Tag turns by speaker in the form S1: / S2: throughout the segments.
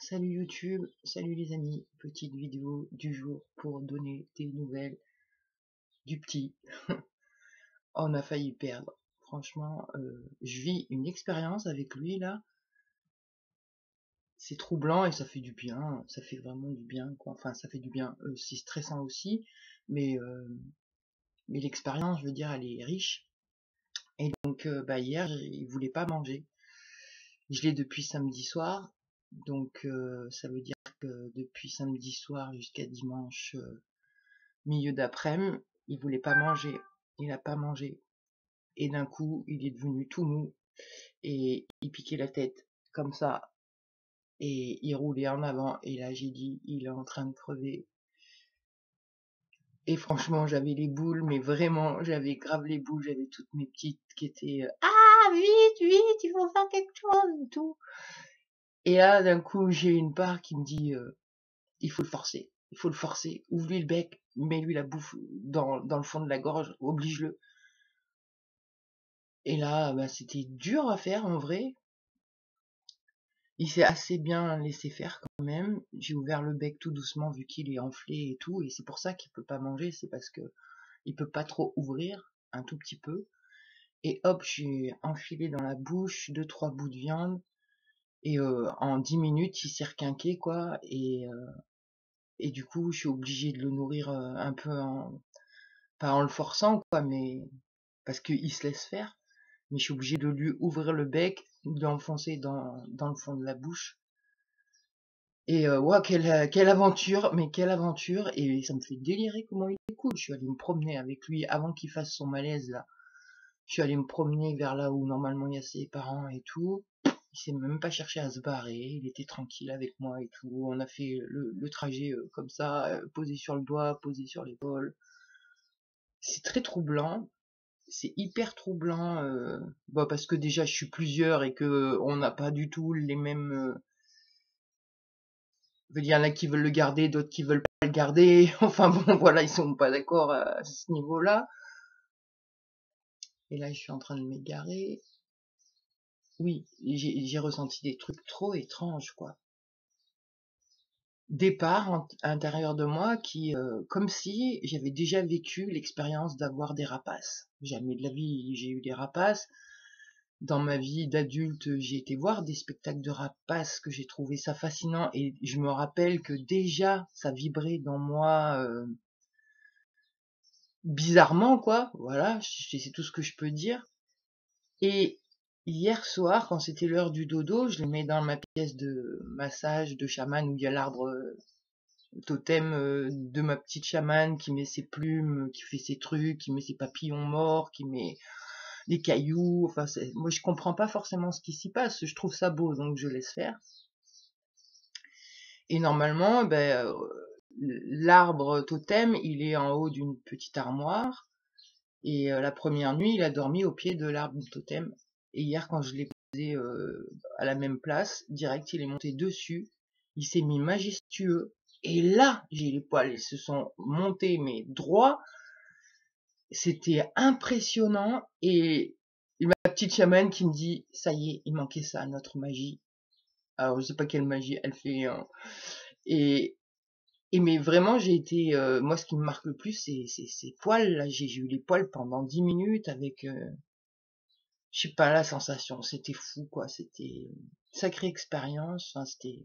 S1: Salut YouTube, salut les amis, petite vidéo du jour pour donner des nouvelles du petit. On a failli perdre. Franchement, je vis une expérience avec lui là. C'est troublant et ça fait du bien, ça fait vraiment du bien quoi. Enfin, ça fait du bien. C'est stressant aussi, mais l'expérience, je veux dire, elle est riche. Et donc, hier, il voulait pas manger. Je l'ai depuis samedi soir, donc ça veut dire que depuis samedi soir jusqu'à dimanche milieu d'après-midi, il voulait pas manger. Il a pas mangé. Et d'un coup, il est devenu tout mou. Et il piquait la tête. Comme ça. Et il roulait en avant. Et là, j'ai dit, il est en train de crever. Et franchement, j'avais les boules. Mais vraiment, j'avais grave les boules. J'avais toutes mes petites qui étaient, ah, vite, vite, il faut faire quelque chose et tout. Et là, d'un coup, j'ai une part qui me dit, il faut le forcer. Il faut le forcer. Ouvre-lui le bec. Mets-lui la bouffe dans le fond de la gorge. Oblige-le. Et là, c'était dur à faire en vrai. Il s'est assez bien laissé faire quand même. J'ai ouvert le bec tout doucement vu qu'il est enflé et tout, et c'est pour ça qu'il peut pas manger, c'est parce que il peut pas trop ouvrir, un tout petit peu. Et hop, j'ai enfilé dans la bouche 2-3 bouts de viande, et en 10 minutes, il s'est requinqué quoi, et du coup, je suis obligée de le nourrir un peu pas en le forçant quoi, mais parce qu'il se laisse faire. Mais je suis obligée de lui ouvrir le bec, de l'enfoncer dans le fond de la bouche. Et ouais, quelle aventure, mais quelle aventure, et ça me fait délirer comment il est cool. Je suis allée me promener avec lui avant qu'il fasse son malaise là. Je suis allée me promener vers là où normalement il y a ses parents et tout. Il s'est même pas cherché à se barrer, il était tranquille avec moi et tout. On a fait le trajet comme ça, posé sur le doigt, posé sur l'épaule. C'est très troublant. C'est hyper troublant, parce que déjà je suis plusieurs et que on n'a pas du tout les mêmes. Il y en a qui veulent le garder, d'autres qui veulent pas le garder. Enfin bon, voilà, ils sont pas d'accord à ce niveau-là. Et là, je suis en train de m'égarer. Oui, j'ai ressenti des trucs trop étranges, quoi. Des parts à l'intérieur de moi qui, comme si j'avais déjà vécu l'expérience d'avoir des rapaces. Jamais de la vie j'ai eu des rapaces. Dans ma vie d'adulte, j'ai été voir des spectacles de rapaces, que j'ai trouvé ça fascinant, et je me rappelle que déjà ça vibrait dans moi bizarrement quoi, voilà, c'est tout ce que je peux dire. Et hier soir, quand c'était l'heure du dodo, je les mets dans ma pièce de massage de chaman où il y a l'arbre totem de ma petite chamane qui met ses plumes, qui fait ses trucs, qui met ses papillons morts, qui met des cailloux. Enfin, moi je comprends pas forcément ce qui s'y passe, je trouve ça beau donc je laisse faire. Et normalement, l'arbre totem, il est en haut d'une petite armoire. Et la première nuit, il a dormi au pied de l'arbre totem. Et hier, quand je l'ai posé à la même place, direct, il est monté dessus. Il s'est mis majestueux. Et là, j'ai les poils, ils se sont montés, mais droits. C'était impressionnant. Et ma petite chamane qui me dit, ça y est, il manquait ça à notre magie. Alors, je sais pas quelle magie elle fait. Hein. Et, mais vraiment, j'ai été... moi, ce qui me marque le plus, c'est ces poils. Là, j'ai eu les poils pendant 10 minutes avec... je sais pas, la sensation, c'était fou, quoi. C'était une sacrée expérience. Enfin, c'était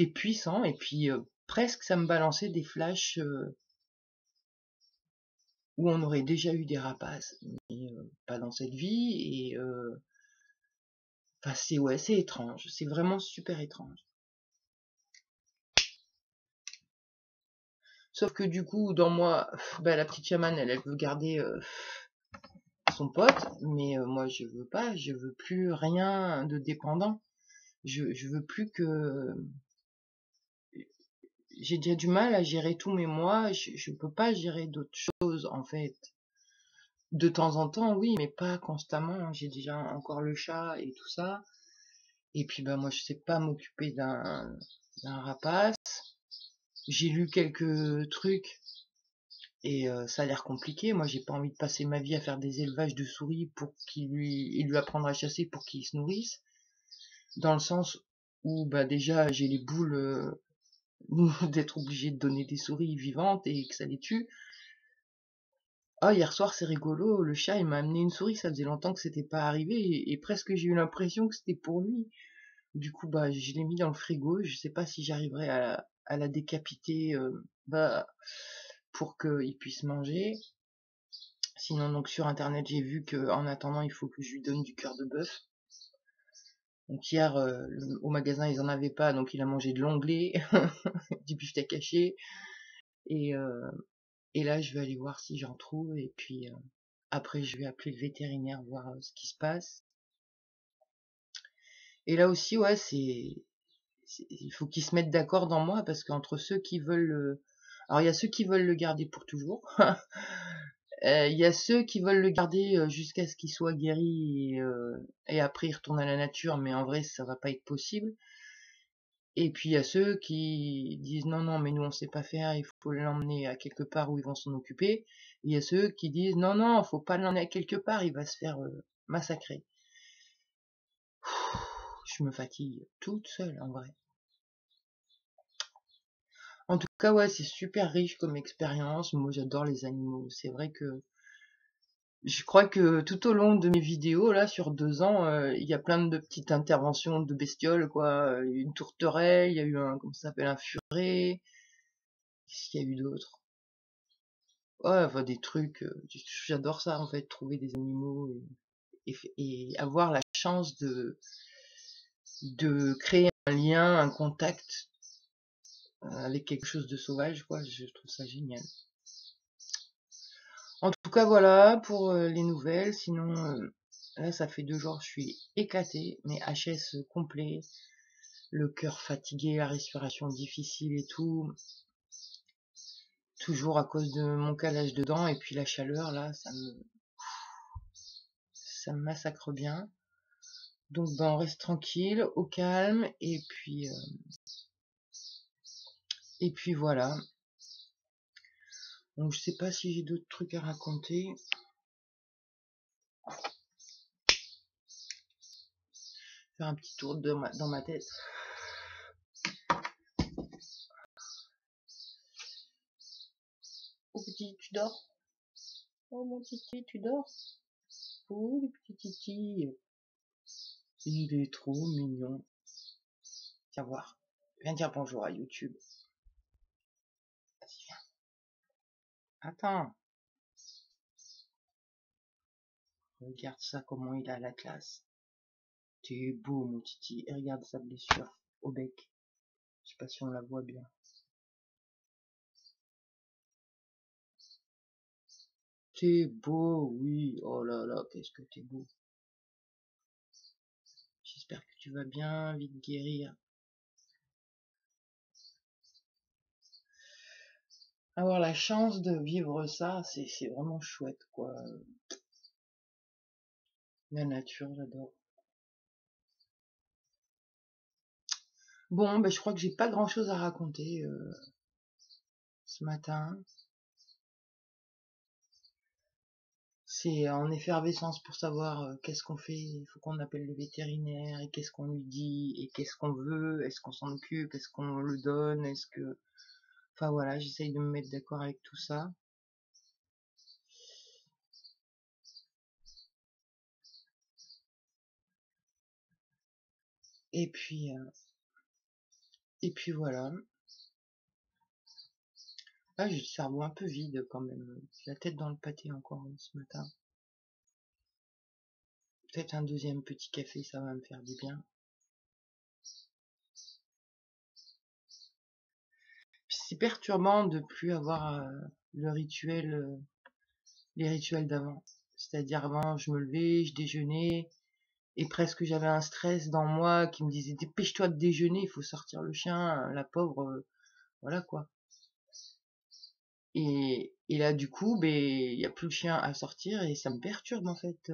S1: puissant. Et puis, presque, ça me balançait des flashs où on aurait déjà eu des rapaces. Mais pas dans cette vie. Et... enfin, c'est étrange. C'est vraiment super étrange. Sauf que du coup, dans moi, la petite chamane, elle veut garder son pote, mais moi je veux pas, je veux plus rien de dépendant. Je veux plus que... J'ai déjà du mal à gérer tous mes mois, je peux pas gérer d'autres choses en fait. De temps en temps, oui, mais pas constamment. J'ai déjà encore le chat et tout ça. Et puis moi je sais pas m'occuper d'un rapace. J'ai lu quelques trucs et ça a l'air compliqué. Moi j'ai pas envie de passer ma vie à faire des élevages de souris pour et lui apprendre à chasser pour qu'il se nourrisse. Dans le sens où bah déjà j'ai les boules d'être obligé de donner des souris vivantes et que ça les tue. Ah, hier soir, c'est rigolo, le chat, il m'a amené une souris, ça faisait longtemps que c'était pas arrivé, et presque j'ai eu l'impression que c'était pour lui. Du coup, bah, je l'ai mis dans le frigo, je sais pas si j'arriverai à la décapiter, bah, pour qu'il puisse manger. Sinon, donc, sur Internet, j'ai vu que en attendant, il faut que je lui donne du cœur de bœuf. Donc, hier, au magasin, ils en avaient pas, donc il a mangé de l'onglet, du beefsteak haché, et, euh, et là, je vais aller voir si j'en trouve, et puis, après, je vais appeler le vétérinaire, voir ce qui se passe. Et là aussi, ouais, il faut qu'ils se mettent d'accord dans moi, parce qu'entre ceux qui veulent alors il y a ceux qui veulent le garder pour toujours. Il y a ceux qui veulent le garder jusqu'à ce qu'il soit guéri et après il retourne à la nature, mais en vrai ça va pas être possible. Et puis il y a ceux qui disent non non mais nous on sait pas faire, il faut l'emmener à quelque part où ils vont s'en occuper. Et il y a ceux qui disent non non faut pas l'emmener à quelque part, il va se faire massacrer. Je me fatigue toute seule en vrai. En tout cas, ouais, c'est super riche comme expérience. Moi, j'adore les animaux. C'est vrai que je crois que tout au long de mes vidéos, là, sur 2 ans, il y a plein de petites interventions de bestioles, quoi. Il y a eu une tourterelle, il y a eu un, comment ça s'appelle, un furet. Qu'est-ce qu'il y a eu d'autre? Ouais, enfin, des trucs. J'adore ça, en fait, trouver des animaux et avoir la chance de créer un lien, un contact avec quelque chose de sauvage, quoi. Je trouve ça génial. En tout cas, voilà pour les nouvelles. Sinon, là, ça fait 2 jours, je suis éclatée, mais HS complet, le cœur fatigué, la respiration difficile et tout. Toujours à cause de mon calage de dents et puis la chaleur, là, ça me massacre bien. Donc, ben, on reste tranquille, au calme, et puis voilà. Donc, je sais pas si j'ai d'autres trucs à raconter. Faire un petit tour dans ma tête. Oh petit, tu dors? Oh mon titi, tu dors? Oh le petit titi, il est trop mignon. Viens voir. Viens dire bonjour à YouTube. Vas-y, viens. Attends. Regarde ça, comment il a la classe. T'es beau, mon titi. Et regarde sa blessure au bec. Je sais pas si on la voit bien. T'es beau, oui. Oh là là, qu'est-ce que t'es beau. J'espère que tu vas bien vite guérir. Avoir la chance de vivre ça, c'est vraiment chouette, quoi. La nature, j'adore. Bon, ben, je crois que j'ai pas grand-chose à raconter ce matin. C'est en effervescence pour savoir qu'est-ce qu'on fait. Il faut qu'on appelle le vétérinaire et qu'est-ce qu'on lui dit et qu'est-ce qu'on veut. Est-ce qu'on s'en occupe? Est-ce qu'on le donne? Est-ce que... Enfin voilà, j'essaye de me mettre d'accord avec tout ça. Et puis, euh, et puis voilà. Ah, j'ai le cerveau un peu vide quand même. J'ai la tête dans le pâté encore ce matin. Peut-être un deuxième petit café, ça va me faire du bien. Puis c'est perturbant de plus avoir le rituel, les rituels d'avant. C'est-à-dire avant, je me levais, je déjeunais, et presque j'avais un stress dans moi qui me disait dépêche-toi de déjeuner, il faut sortir le chien, la pauvre, voilà quoi. Et là du coup, ben il y a plus le chien à sortir et ça me perturbe en fait.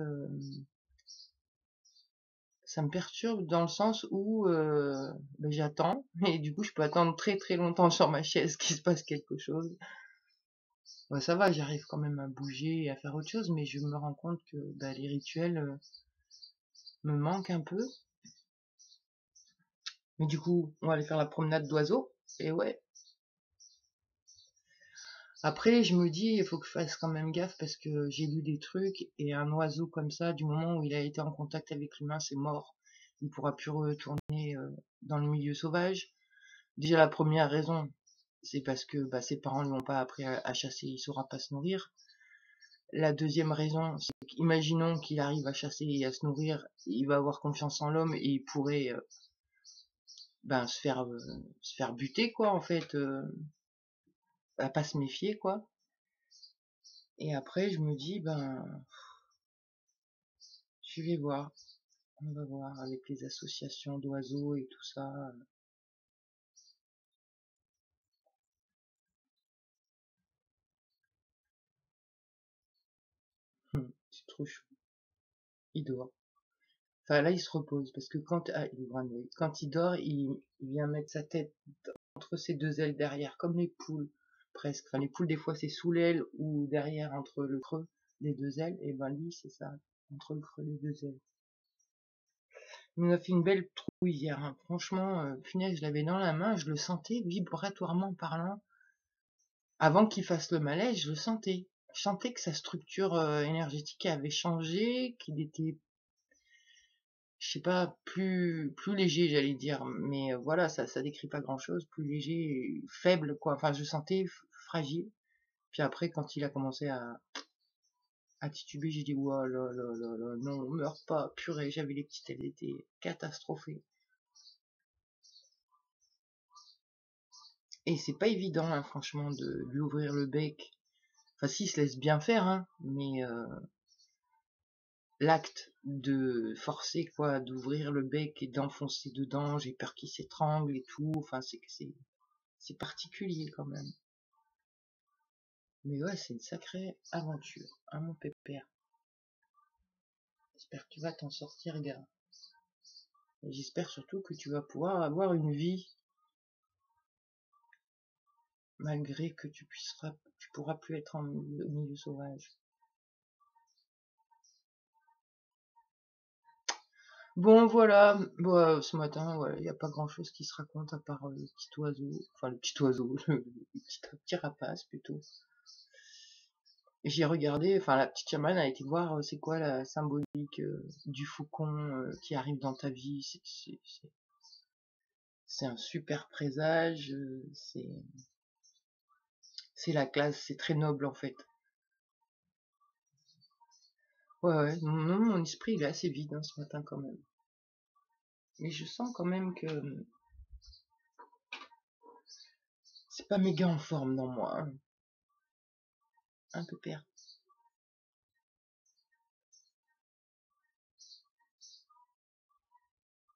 S1: Ça me perturbe dans le sens où ben, j'attends et du coup je peux attendre très très longtemps sur ma chaise qu'il se passe quelque chose. Ouais, ça va, j'arrive quand même à bouger et à faire autre chose, mais je me rends compte que ben, les rituels me manquent un peu. Mais du coup, on va aller faire la promenade d'oiseaux. Et ouais. Après, je me dis, il faut que je fasse quand même gaffe parce que j'ai lu des trucs et un oiseau comme ça, du moment où il a été en contact avec l'humain, c'est mort. Il pourra plus retourner dans le milieu sauvage. Déjà, la première raison, c'est parce que bah, ses parents lui ont pas appris à chasser, il saura pas se nourrir. La deuxième raison, c'est qu'imaginons qu'il arrive à chasser et à se nourrir, il va avoir confiance en l'homme et il pourrait ben, se faire buter quoi en fait, à pas se méfier quoi. Et après je me dis ben je vais voir, on va voir avec les associations d'oiseaux et tout ça. C'est trop chou. Il dort. Enfin là il se repose parce que quand il dort, il vient mettre sa tête entre ses deux ailes derrière, comme les poules presque. Enfin les poules des fois c'est sous l'aile ou derrière entre le creux des deux ailes. Et ben lui c'est ça, entre le creux des deux ailes. Il m'a fait une belle trouille hier, hein. Franchement, punaise, je l'avais dans la main, je le sentais vibratoirement parlant. Avant qu'il fasse le malaise, je le sentais. Je sentais que sa structure énergétique avait changé, qu'il était, je sais pas, plus léger, j'allais dire. Mais voilà, ça décrit pas grand-chose. Plus léger, faible, quoi. Enfin, je sentais fragile. Puis après, quand il a commencé à tituber, j'ai dit, oh là là là là, non, meurs pas, purée. J'avais les petites, elles étaient catastrophées. Et c'est pas évident, hein, franchement, de lui ouvrir le bec. Enfin, si, il se laisse bien faire, hein, mais l'acte de forcer, quoi, d'ouvrir le bec et d'enfoncer dedans, j'ai peur qu'il s'étrangle et tout. Enfin, c'est particulier quand même. Mais ouais, c'est une sacrée aventure, hein, mon pépère. J'espère que tu vas t'en sortir, gars. Et j'espère surtout que tu vas pouvoir avoir une vie malgré que tu pourras plus être en milieu sauvage. Bon, voilà, bon, ce matin, ouais, il n'y a pas grand-chose qui se raconte à part le petit oiseau, enfin le petit oiseau, le petit rapace plutôt. Et j'ai regardé, enfin la petite chamane a été voir c'est quoi la symbolique du faucon qui arrive dans ta vie. C'est un super présage, c'est la classe, c'est très noble en fait. Ouais, ouais, non, mon esprit il est assez vide hein, ce matin quand même. Mais je sens quand même que c'est pas méga en forme dans moi, hein. Un peu père.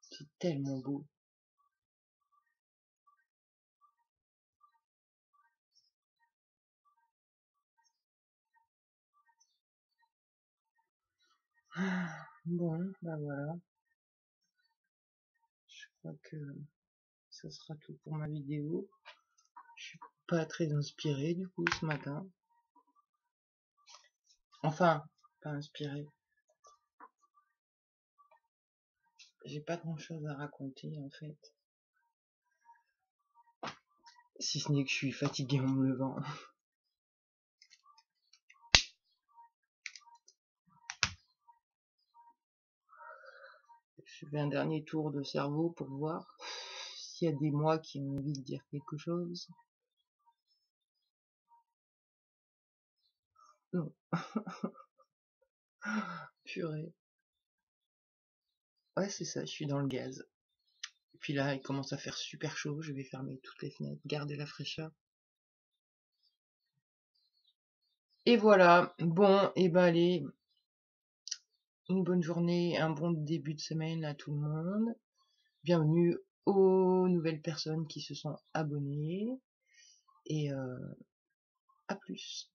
S1: C'est tellement beau. Bon, bah voilà. Je crois que ça sera tout pour ma vidéo. Je suis pas très inspiré du coup ce matin. Enfin, pas inspiré. J'ai pas grand chose à raconter en fait. Si ce n'est que je suis fatigué en me levant. Je fais un dernier tour de cerveau pour voir s'il y a des mots qui ont envie de dire quelque chose. Non. Purée. Ouais, c'est ça, je suis dans le gaz. Et puis là, il commence à faire super chaud. Je vais fermer toutes les fenêtres, garder la fraîcheur. Et voilà. Bon, et ben allez. Une bonne journée, un bon début de semaine à tout le monde. Bienvenue aux nouvelles personnes qui se sont abonnées. Et à plus.